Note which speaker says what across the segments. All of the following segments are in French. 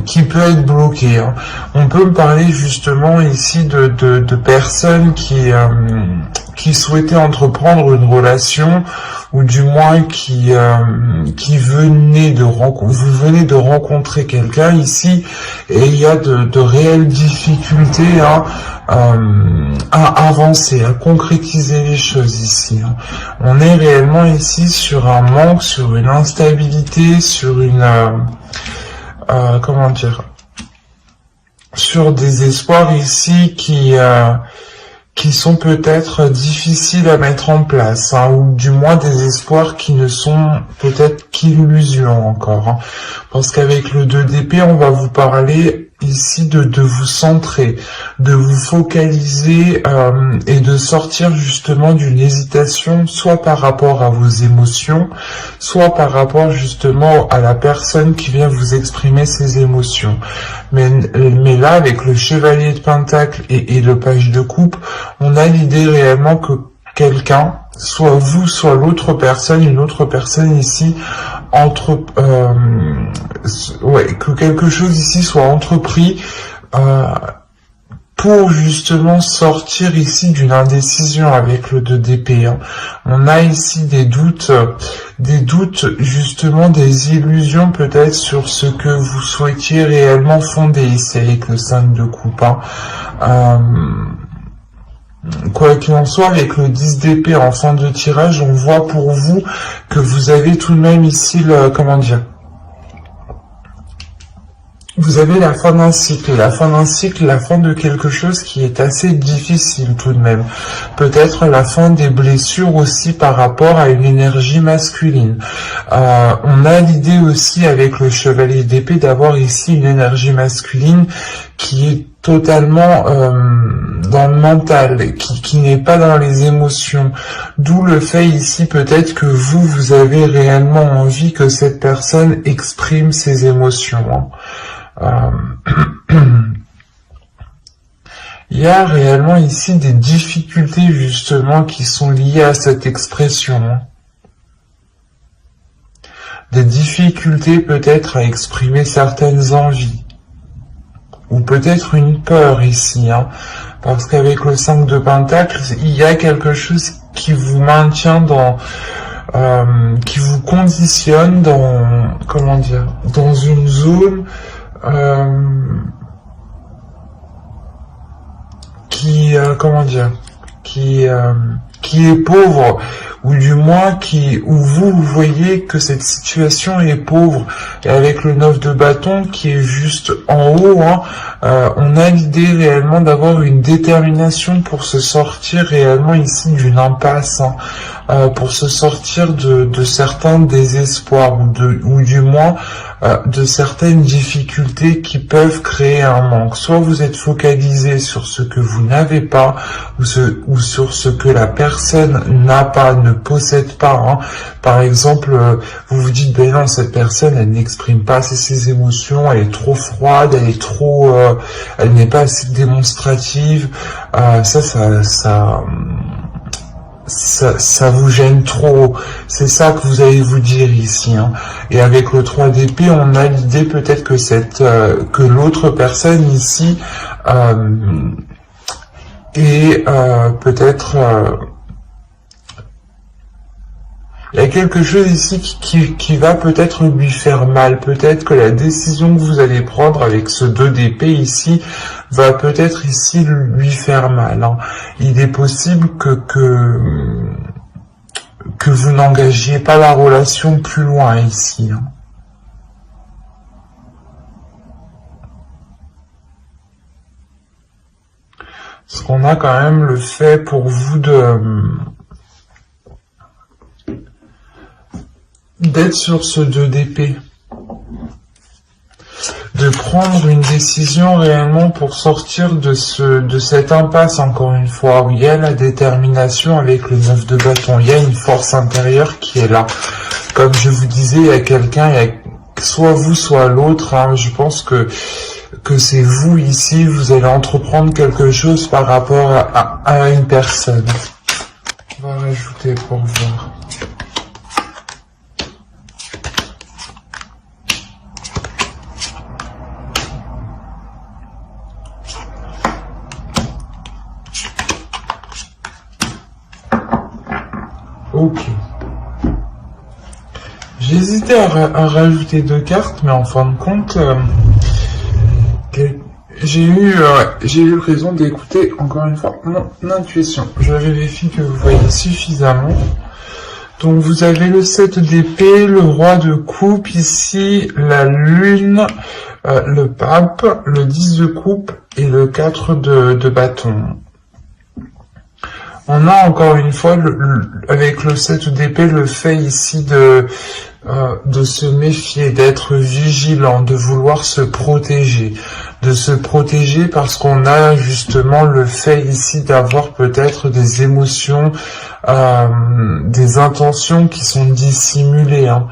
Speaker 1: qui peut être bloqué, hein. On peut me parler justement ici de personnes qui souhaitaient entreprendre une relation, ou du moins qui venaient vous venez de rencontrer quelqu'un ici, et il y a de réelles difficultés, hein, à avancer, à concrétiser les choses ici, hein. On est réellement ici sur un manque, sur une instabilité, sur une comment dire, sur des espoirs ici qui sont peut-être difficiles à mettre en place, hein, ou du moins des espoirs qui ne sont peut-être qu'illusions encore, hein. Parce qu'avec le 2 d'épée, on va vous parler ici de vous centrer, de vous focaliser et de sortir justement d'une hésitation, soit par rapport à vos émotions, soit par rapport justement à la personne qui vient vous exprimer ses émotions. Mais là, avec le chevalier de Pentacle et le page de coupe, on a l'idée réellement que quelqu'un, soit vous, soit l'autre personne, une autre personne ici, que quelque chose ici soit entrepris pour justement sortir ici d'une indécision avec le 2 d'épée, hein. On a ici des doutes justement, des illusions peut-être sur ce que vous souhaitiez réellement fonder ici avec le 5 de coupe, hein. Quoi qu'il en soit, avec le 10 d'épée en fin de tirage, on voit pour vous que vous avez tout de même ici comment dire, vous avez la fin d'un cycle, la fin de quelque chose qui est assez difficile tout de même. Peut-être la fin des blessures aussi par rapport à une énergie masculine. On a l'idée aussi avec le chevalier d'épée d'avoir ici une énergie masculine qui est totalement dans le mental, qui n'est pas dans les émotions. D'où le fait ici peut-être que vous avez réellement envie que cette personne exprime ses émotions, hein. Il y a réellement ici des difficultés justement qui sont liées à cette expression, hein. Des difficultés peut-être à exprimer certaines envies, ou peut-être une peur ici, hein, parce qu'avec le 5 de Pentacle, il y a quelque chose qui vous maintient dans... qui vous conditionne dans... comment dire, dans une zone... comment dire, qui est pauvre, ou du moins où vous voyez que cette situation est pauvre. Et avec le 9 de bâton qui est juste en haut, hein, on a l'idée réellement d'avoir une détermination pour se sortir réellement ici d'une impasse, hein, pour se sortir de certains désespoirs, ou du moins de certaines difficultés qui peuvent créer un manque. Soit vous êtes focalisé sur ce que vous n'avez pas, ou sur ce que la personne n'a pas, ne possède pas, hein. Par exemple, vous vous dites, ben non, cette personne, elle n'exprime pas assez ses émotions, elle est trop froide, elle n'est pas assez démonstrative, ça vous gêne trop. C'est ça que vous allez vous dire ici, hein. Et avec le 3 d'épée, on a l'idée peut-être que l'autre personne ici est peut-être... il y a quelque chose ici qui va peut-être lui faire mal. Peut-être que la décision que vous allez prendre avec ce 2 d'épée ici va peut-être ici lui faire mal, hein. Il est possible que vous n'engagiez pas la relation plus loin ici, hein. Parce qu'on a quand même le fait pour vous d'être sur ce 2 d'épée, de prendre une décision réellement pour sortir de cette impasse, encore une fois, où il y a la détermination avec le 9 de bâton, il y a une force intérieure qui est là. Comme je vous disais, il y a quelqu'un, il y a soit vous, soit l'autre, hein. Je pense que c'est vous ici, vous allez entreprendre quelque chose par rapport à une personne. On va rajouter pour voir. Ok. J'ai hésité à rajouter 2 cartes, mais en fin de compte, j'ai eu raison d'écouter encore une fois mon intuition. Je vérifie que vous voyez suffisamment. Donc vous avez le 7 d'épée, le roi de coupe ici, la lune, le pape, le 10 de coupe et le 4 de bâton. On a encore une fois, avec le 7 d'épée, le fait ici de se méfier, d'être vigilant, de vouloir se protéger. De se protéger parce qu'on a justement le fait ici d'avoir peut-être des émotions, des intentions qui sont dissimulées. Hein.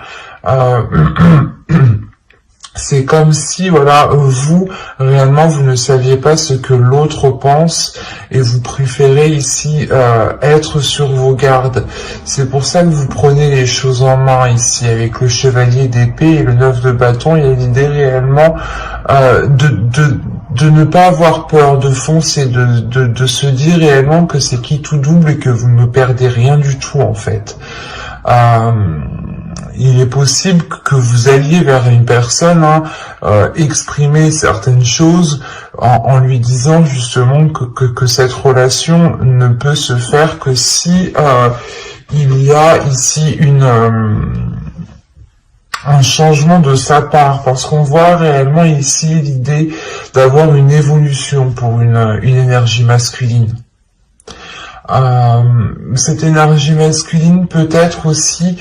Speaker 1: C'est comme si, voilà, vous, réellement, vous ne saviez pas ce que l'autre pense et vous préférez ici être sur vos gardes. C'est pour ça que vous prenez les choses en main ici, avec le chevalier d'épée et le 9 de bâton. Il y a l'idée réellement de ne pas avoir peur, de foncer, de se dire réellement que c'est qui tout double et que vous ne perdez rien du tout, en fait. Il est possible que vous alliez vers une personne, exprimer certaines choses en lui disant justement que cette relation ne peut se faire que si il y a ici un changement de sa part, parce qu'on voit réellement ici l'idée d'avoir une évolution pour une énergie masculine. Cette énergie masculine peut être aussi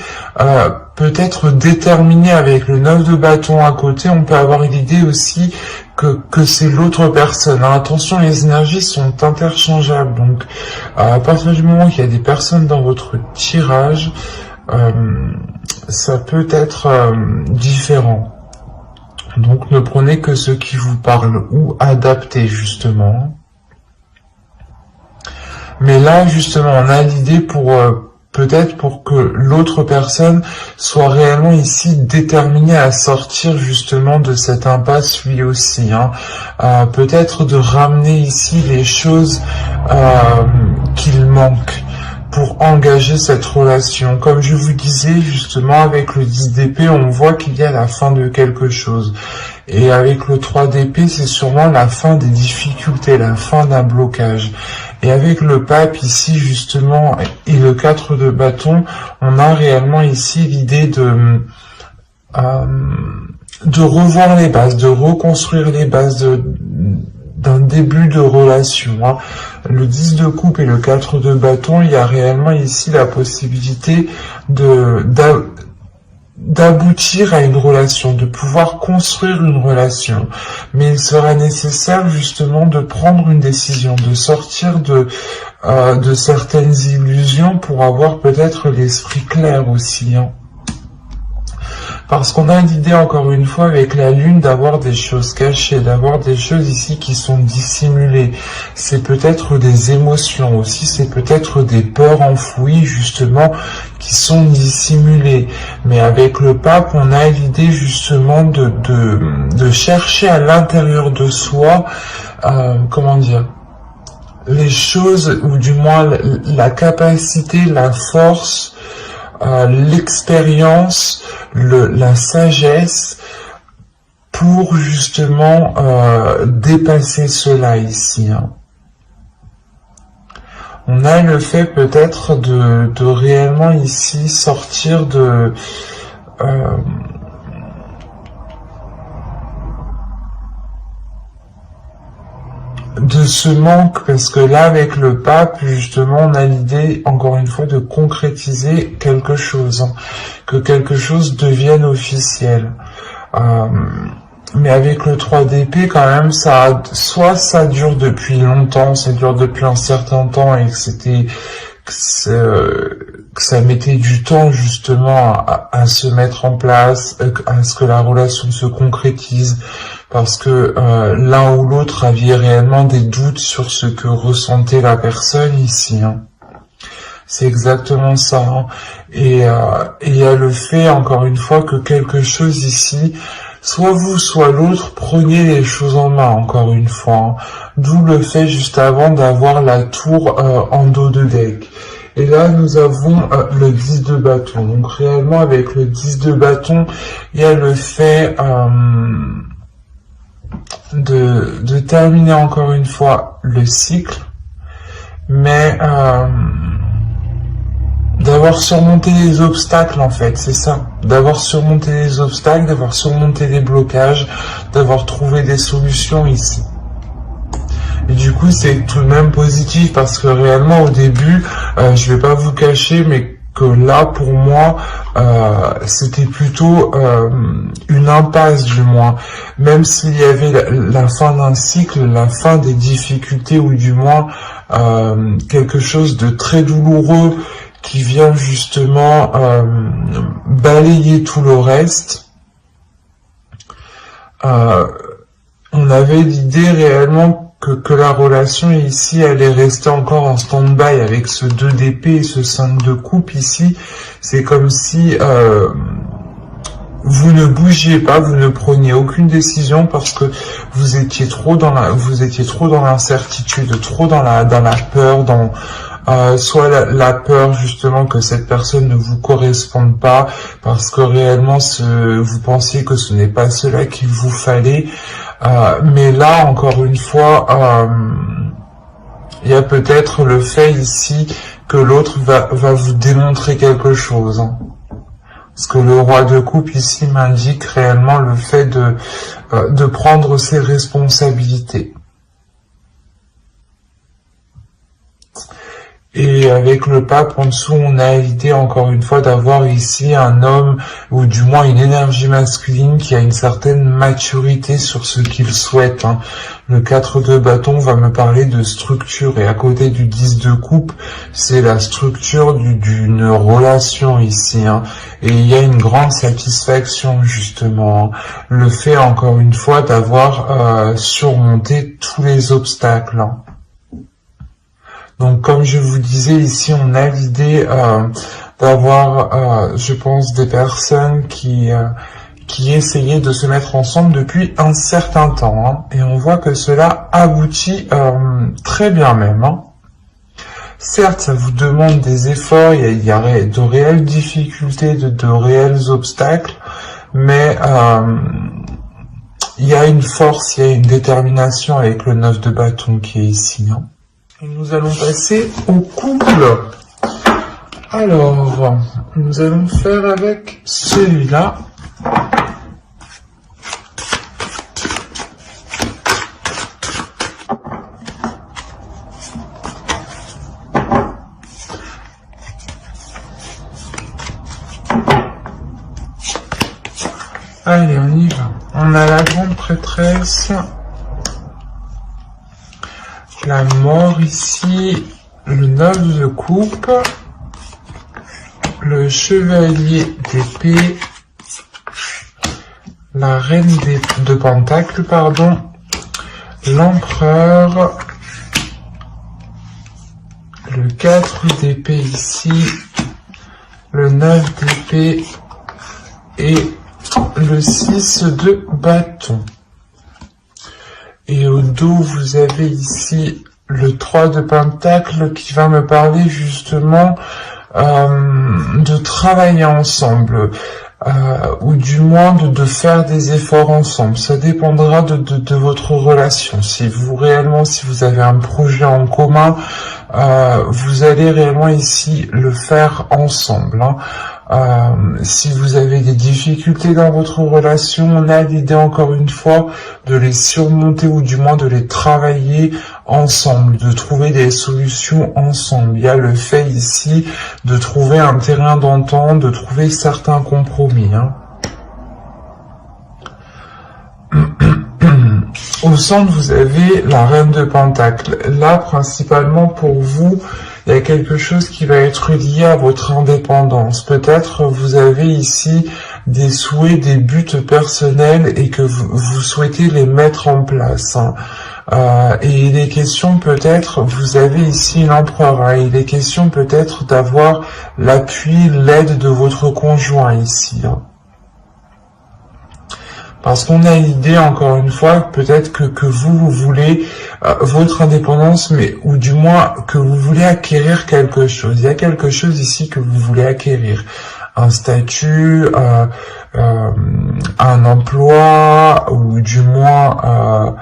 Speaker 1: peut-être déterminée avec le 9 de bâton à côté. On peut avoir l'idée aussi que c'est l'autre personne. Alors, attention, les énergies sont interchangeables, donc à partir du moment qu'il y a des personnes dans votre tirage, ça peut être différent. Donc ne prenez que ce qui vous parle ou adaptez justement. Mais là, justement, on a l'idée pour peut-être pour que l'autre personne soit réellement ici déterminée à sortir justement de cette impasse lui aussi. Peut-être de ramener ici les choses qu'il manque pour engager cette relation. Comme je vous disais, justement, avec le 10 d'épée, on voit qu'il y a la fin de quelque chose. Et avec le 3 d'épée, c'est sûrement la fin des difficultés, la fin d'un blocage. Et avec le pape ici, justement, et le 4 de bâton, on a réellement ici l'idée de revoir les bases, de reconstruire les bases d'un début de relation. Le 10 de coupe et le 4 de bâton, il y a réellement ici la possibilité d'aboutir à une relation, de pouvoir construire une relation. Mais il sera nécessaire justement de prendre une décision, de sortir de certaines illusions pour avoir peut-être l'esprit clair aussi. Parce qu'on a l'idée, encore une fois, avec la lune, d'avoir des choses cachées, d'avoir des choses ici qui sont dissimulées. C'est peut-être des émotions aussi, c'est peut-être des peurs enfouies, justement, qui sont dissimulées. Mais avec le pape, on a l'idée, justement, de chercher à l'intérieur de soi, comment dire, les choses, ou du moins la capacité, la force, l'expérience, la sagesse pour justement dépasser cela ici. On a le fait peut-être de réellement ici sortir de ce manque, parce que là avec le pape justement on a l'idée encore une fois de concrétiser quelque chose, que quelque chose devienne officiel. Mais avec le 3 d'épée quand même, soit ça dure depuis longtemps, ça dure depuis un certain temps et que ça mettait du temps justement à se mettre en place, à ce que la relation se concrétise, parce que l'un ou l'autre aviez réellement des doutes sur ce que ressentait la personne ici. C'est exactement ça. Et il y a le fait, encore une fois, que quelque chose ici, soit vous, soit l'autre, preniez les choses en main, encore une fois. D'où le fait, juste avant, d'avoir la tour en dos de deck. Et là, nous avons le 10 de bâton. Donc réellement, avec le 10 de bâton, il y a le fait de terminer encore une fois le cycle, mais d'avoir surmonté les obstacles, en fait, c'est ça. D'avoir surmonté les obstacles, d'avoir surmonté les blocages, d'avoir trouvé des solutions ici. Et du coup, c'est tout de même positif parce que réellement, au début, je vais pas vous cacher, mais que là, pour moi, c'était plutôt une impasse, du moins. Même s'il y avait la fin d'un cycle, la fin des difficultés, ou du moins quelque chose de très douloureux qui vient justement balayer tout le reste. On avait l'idée réellement que la relation ici allait rester encore en stand-by avec ce 2 d'épée et ce 5 de coupe ici. C'est comme si vous ne bougiez pas, vous ne preniez aucune décision parce que vous étiez trop dans l'incertitude, trop dans la peur, dans soit la peur justement que cette personne ne vous corresponde pas parce que réellement vous pensiez que ce n'est pas cela qu'il vous fallait. Mais là, encore une fois, il y a peut-être le fait ici que l'autre va vous démontrer quelque chose. Hein. Parce que le roi de coupe ici m'indique réellement le fait de prendre ses responsabilités. Et avec le pape en dessous, on a l'idée encore une fois d'avoir ici un homme, ou du moins une énergie masculine qui a une certaine maturité sur ce qu'il souhaite. Hein. Le 4 de bâton va me parler de structure, et à côté du 10 de coupe, c'est la structure d'une relation ici. Hein. Et il y a une grande satisfaction justement. Hein. Le fait encore une fois d'avoir surmonté tous les obstacles. Hein. Donc, comme je vous disais, ici, on a l'idée d'avoir, je pense, des personnes qui essayaient de se mettre ensemble depuis un certain temps. Hein, et on voit que cela aboutit très bien même. Hein. Certes, ça vous demande des efforts, il y a de réelles difficultés, de réels obstacles, mais il y a une force, il y a une détermination avec le 9 de bâton qui est ici. Hein. Et nous allons passer au couple. Alors, nous allons faire avec celui-là. Allez, on y va. On a la grande prêtresse. La mort ici, le 9 de coupe, le chevalier d'épée, la reine de pentacle, pardon, l'empereur, le 4 d'épée ici, le 9 d'épée et le 6 de bâton. Et au dos, vous avez ici le 3 de pentacle qui va me parler justement de travailler ensemble, ou du moins de faire des efforts ensemble. Ça dépendra de votre relation. Si vous avez un projet en commun, vous allez réellement ici le faire ensemble. Hein. Si vous avez des difficultés dans votre relation, on a l'idée encore une fois de les surmonter ou du moins de les travailler ensemble, de trouver des solutions ensemble. Il y a le fait ici de trouver un terrain d'entente, de trouver certains compromis. Hein. Au centre, vous avez la reine de pentacle. Là, principalement pour vous, il y a quelque chose qui va être lié à votre indépendance. Peut-être vous avez ici des souhaits, des buts personnels et que vous souhaitez les mettre en place. Hein. Et il est question peut-être, vous avez ici l'empereur, hein, il est question peut-être d'avoir l'appui, l'aide de votre conjoint ici. Hein. Parce qu'on a l'idée, encore une fois, peut-être que vous voulez votre indépendance, mais ou du moins que vous voulez acquérir quelque chose. Il y a quelque chose ici que vous voulez acquérir. Un statut, un emploi, ou du moins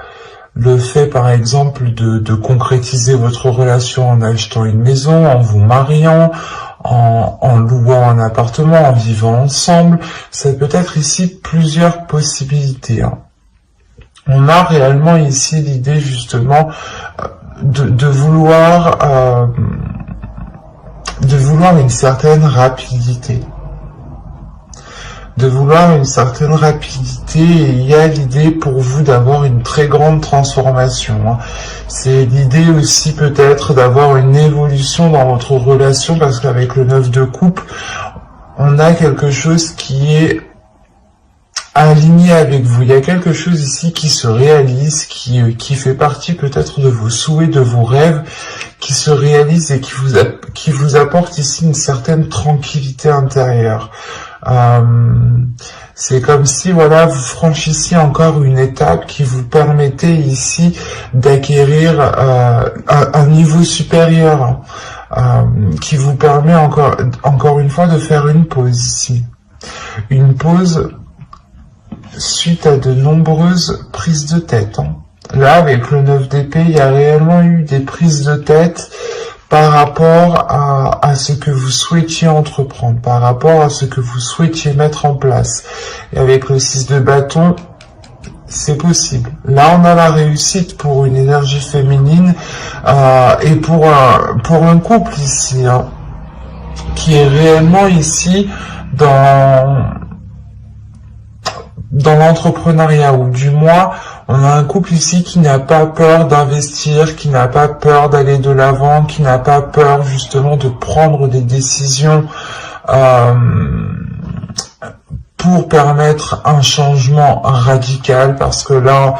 Speaker 1: le fait, par exemple, de concrétiser votre relation en achetant une maison, en vous mariant, en louant un appartement, en vivant ensemble. Ça peut être ici plusieurs possibilités. On a réellement ici l'idée justement de vouloir une certaine rapidité. Et il y a l'idée pour vous d'avoir une très grande transformation. C'est l'idée aussi peut-être d'avoir une évolution dans votre relation, parce qu'avec le 9 de coupe, on a quelque chose qui est aligné avec vous. Il y a quelque chose ici qui se réalise, qui fait partie peut-être de vos souhaits, de vos rêves, qui se réalise et qui vous apporte ici une certaine tranquillité intérieure. C'est comme si, voilà, vous franchissiez encore une étape qui vous permettait ici d'acquérir un niveau supérieur, qui vous permet encore une fois de faire une pause ici. Une pause suite à de nombreuses prises de tête. Là, avec le 9 d'épée, il y a réellement eu des prises de tête par rapport à ce que vous souhaitiez entreprendre, par rapport à ce que vous souhaitiez mettre en place. Et avec le 6 de bâton, c'est possible. Là, on a la réussite pour une énergie féminine et pour un couple ici, qui est réellement ici dans l'entrepreneuriat, ou du moins, on a un couple ici qui n'a pas peur d'investir, qui n'a pas peur d'aller de l'avant, qui n'a pas peur justement de prendre des décisions pour permettre un changement radical, parce que là,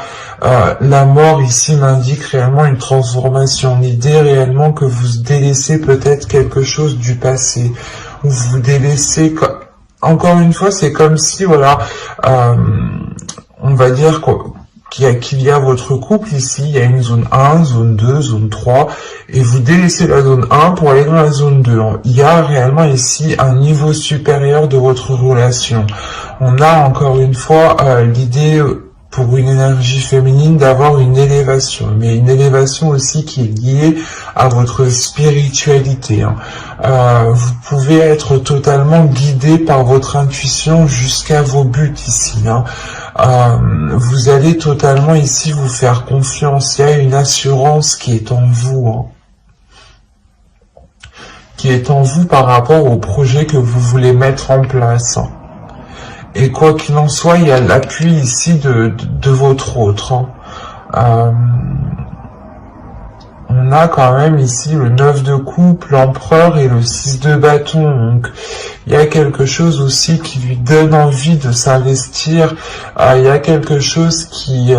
Speaker 1: la mort ici m'indique réellement une transformation. L'idée réellement que vous délaissez peut-être quelque chose du passé, ou vous délaissez... Encore une fois, c'est comme si, voilà, on va dire qu'il y a votre couple ici, il y a une zone 1, zone 2, zone 3, et vous délaissez la zone 1 pour aller dans la zone 2. Il y a réellement ici un niveau supérieur de votre relation. On a encore une fois l'idée pour une énergie féminine d'avoir une élévation, mais une élévation aussi qui est liée à votre spiritualité. Vous pouvez être totalement guidé par votre intuition jusqu'à vos buts ici. Vous allez totalement ici vous faire confiance. Il y a une assurance qui est en vous. Qui est en vous par rapport au projet que vous voulez mettre en place. Et quoi qu'il en soit, il y a l'appui ici de votre autre. On a quand même ici le 9 de coupe, l'empereur et le 6 de bâton. Donc, il y a quelque chose aussi qui lui donne envie de s'investir. Il y a quelque chose qui...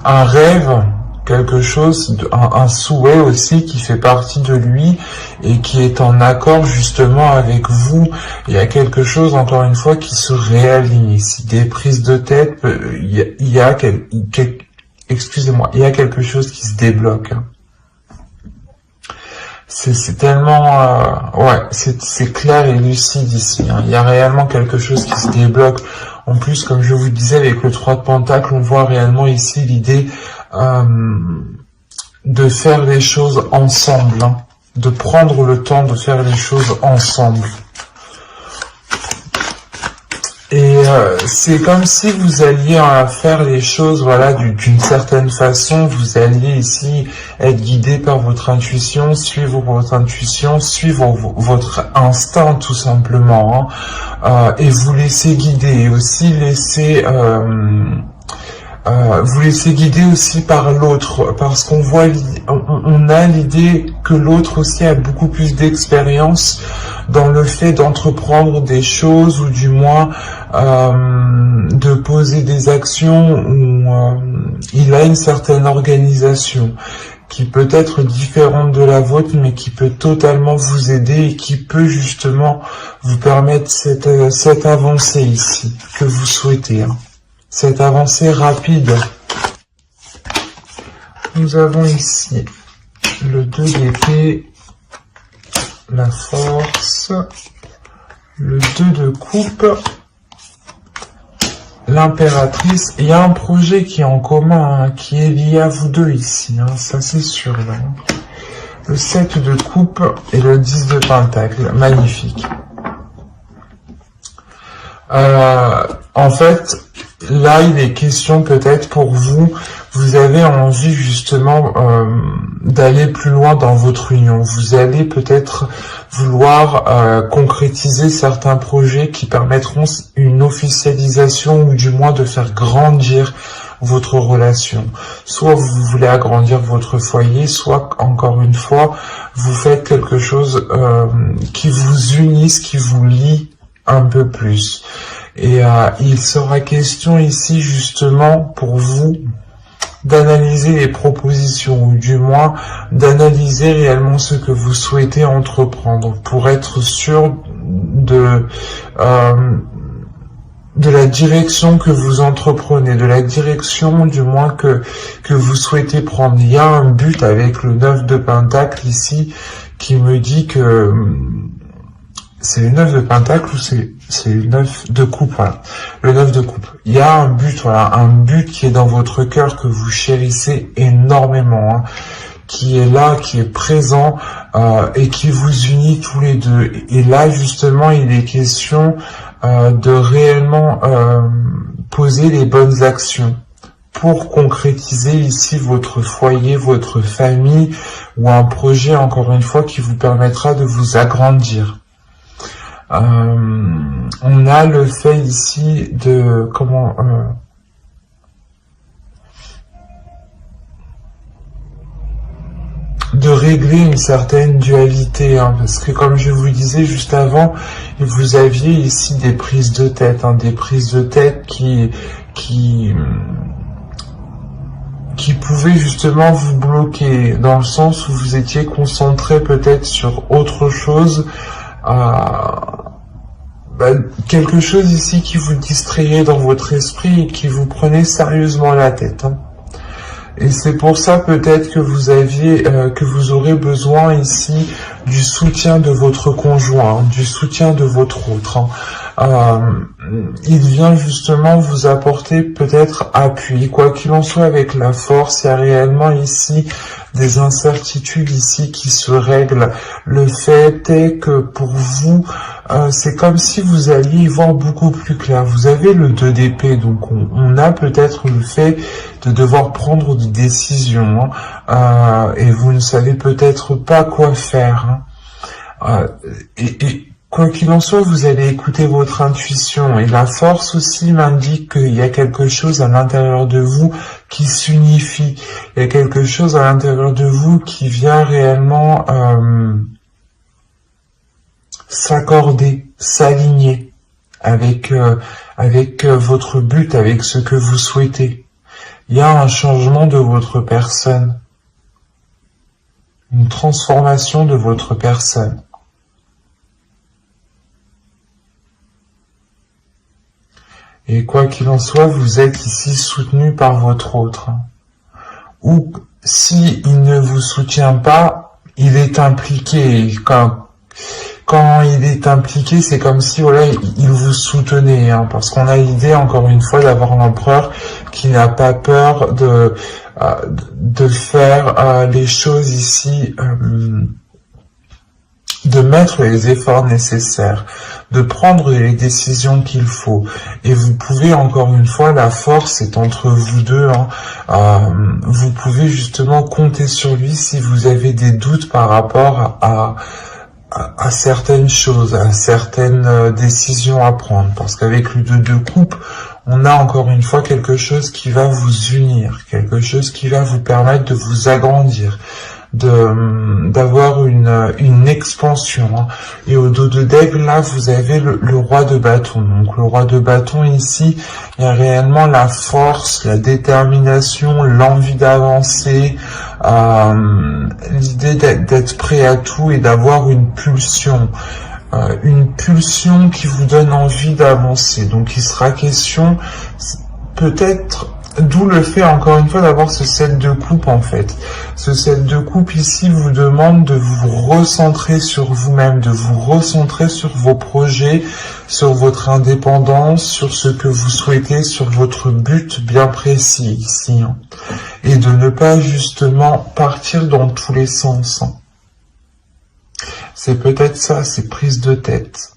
Speaker 1: un rêve, quelque chose, un souhait aussi qui fait partie de lui et qui est en accord justement avec vous. Il y a quelque chose, encore une fois, qui se réaligne ici. Des prises de tête, il y a excusez-moi, il y a quelque chose qui se débloque. C'est tellement... ouais, c'est clair et lucide ici. Il y a réellement quelque chose qui se débloque. En plus, comme je vous disais, avec le 3 de Pentacle, on voit réellement ici l'idée de faire les choses ensemble. De prendre le temps de faire les choses ensemble. Et c'est comme si vous alliez faire les choses, voilà, d'une certaine façon. Vous alliez ici être guidé par votre intuition, suivre votre instinct tout simplement, et vous laisser guider, et aussi vous laissez guider aussi par l'autre, parce qu'on voit, on a l'idée que l'autre aussi a beaucoup plus d'expérience dans le fait d'entreprendre des choses, ou du moins de poser des actions où il a une certaine organisation. qui peut être différente de la vôtre, mais qui peut totalement vous aider et qui peut justement vous permettre cette avancée ici que vous souhaitez, hein. Cette avancée rapide. Nous avons ici le 2 d'épée, la force, le 2 de coupe, l'impératrice. Il y a un projet qui est en commun, hein, qui est lié à vous deux ici, hein, ça c'est sûr. Là, hein. Le 7 de coupe et le 10 de pentacle, magnifique. En fait, là il est question peut-être pour vous, vous avez envie justement d'aller plus loin dans votre union. Vous allez peut-être vouloir concrétiser certains projets qui permettront une officialisation ou du moins de faire grandir votre relation. Soit vous voulez agrandir votre foyer, soit encore une fois, vous faites quelque chose qui vous unisse, qui vous lie un peu plus. Et il sera question ici justement pour vous d'analyser les propositions, ou du moins d'analyser réellement ce que vous souhaitez entreprendre pour être sûr de la direction que vous entreprenez, de la direction du moins que vous souhaitez prendre. Il y a un but avec le 9 de pentacle ici qui me dit que c'est le 9 de pentacle ou c'est le 9 de coupe, voilà. Le 9 de coupe. Il y a un but, voilà, un but qui est dans votre cœur, que vous chérissez énormément, hein, qui est là, qui est présent, et qui vous unit tous les deux. Et là, justement, il est question de réellement poser les bonnes actions pour concrétiser ici votre foyer, votre famille, ou un projet, encore une fois, qui vous permettra de vous agrandir. On a le fait ici de de régler une certaine dualité, hein, parce que comme je vous disais juste avant, vous aviez ici des prises de tête, hein, des prises de tête qui pouvaient justement vous bloquer, dans le sens où vous étiez concentré peut-être sur autre chose, quelque chose ici qui vous distrayait dans votre esprit et qui vous prenait sérieusement la tête, hein. Et c'est pour ça peut-être que vous aurez besoin ici du soutien de votre conjoint, du soutien de votre autre, hein. Il vient justement vous apporter peut-être appui. Quoi qu'il en soit, avec la force, il y a réellement ici des incertitudes ici qui se règlent. Le fait est que pour vous, c'est comme si vous alliez y voir beaucoup plus clair. Vous avez le 2 d'épée, donc on a peut-être le fait de devoir prendre des décisions, hein, et vous ne savez peut-être pas quoi faire, hein. Et quoi qu'il en soit, vous allez écouter votre intuition. Et la force aussi m'indique qu'il y a quelque chose à l'intérieur de vous qui s'unifie. Il y a quelque chose à l'intérieur de vous qui vient réellement s'accorder, s'aligner avec votre but, avec ce que vous souhaitez. Il y a un changement de votre personne, une transformation de votre personne. Et quoi qu'il en soit, vous êtes ici soutenu par votre autre. Ou si il ne vous soutient pas, il est impliqué. Quand il est impliqué, c'est comme si voilà, il vous soutenait, hein, parce qu'on a l'idée, encore une fois, d'avoir l'empereur qui n'a pas peur de faire les choses ici, de mettre les efforts nécessaires, de prendre les décisions qu'il faut. Et vous pouvez, encore une fois, la force est entre vous deux, hein, vous pouvez justement compter sur lui si vous avez des doutes par rapport à certaines choses, à certaines décisions à prendre. Parce qu'avec le 2 de coupe, on a encore une fois quelque chose qui va vous unir, quelque chose qui va vous permettre de vous agrandir, d'avoir une expansion, hein. Et au dos de Daigle, là, vous avez le roi de bâton. Donc le roi de bâton ici, il y a réellement la force, la détermination, l'envie d'avancer, l'idée d'être prêt à tout et d'avoir une pulsion qui vous donne envie d'avancer. Donc il sera question peut-être, d'où le fait encore une fois d'avoir ce 7 de coupe en fait. Ce 7 de coupe ici vous demande de vous recentrer sur vous-même, de vous recentrer sur vos projets, sur votre indépendance, sur ce que vous souhaitez, sur votre but bien précis ici, hein. Et de ne pas justement partir dans tous les sens, hein. C'est peut-être ça, ces prises de tête.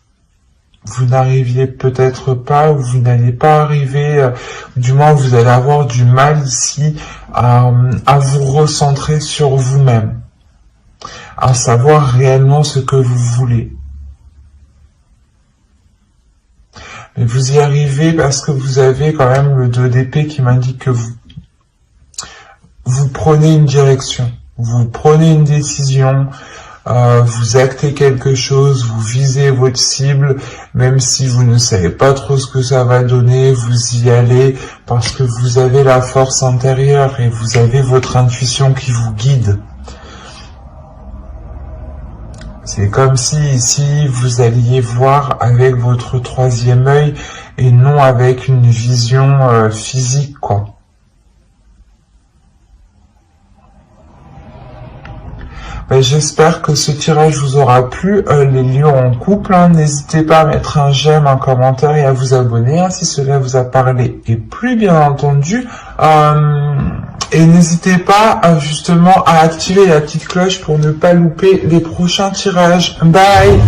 Speaker 1: Vous n'arriviez peut-être pas, ou vous n'allez pas arriver, du moins vous allez avoir du mal ici à vous recentrer sur vous-même, à savoir réellement ce que vous voulez. Mais vous y arrivez parce que vous avez quand même le 2 d'épée qui m'indique que vous prenez une direction, vous prenez une décision, vous actez quelque chose, vous visez votre cible, même si vous ne savez pas trop ce que ça va donner, vous y allez parce que vous avez la force intérieure et vous avez votre intuition qui vous guide. C'est comme si ici vous alliez voir avec votre 3e œil et non avec une vision physique, quoi. J'espère que ce tirage vous aura plu, les lions en couple, hein. N'hésitez pas à mettre un j'aime, un commentaire et à vous abonner, hein, si cela vous a parlé et plu bien entendu. Et n'hésitez pas justement à activer la petite cloche pour ne pas louper les prochains tirages. Bye!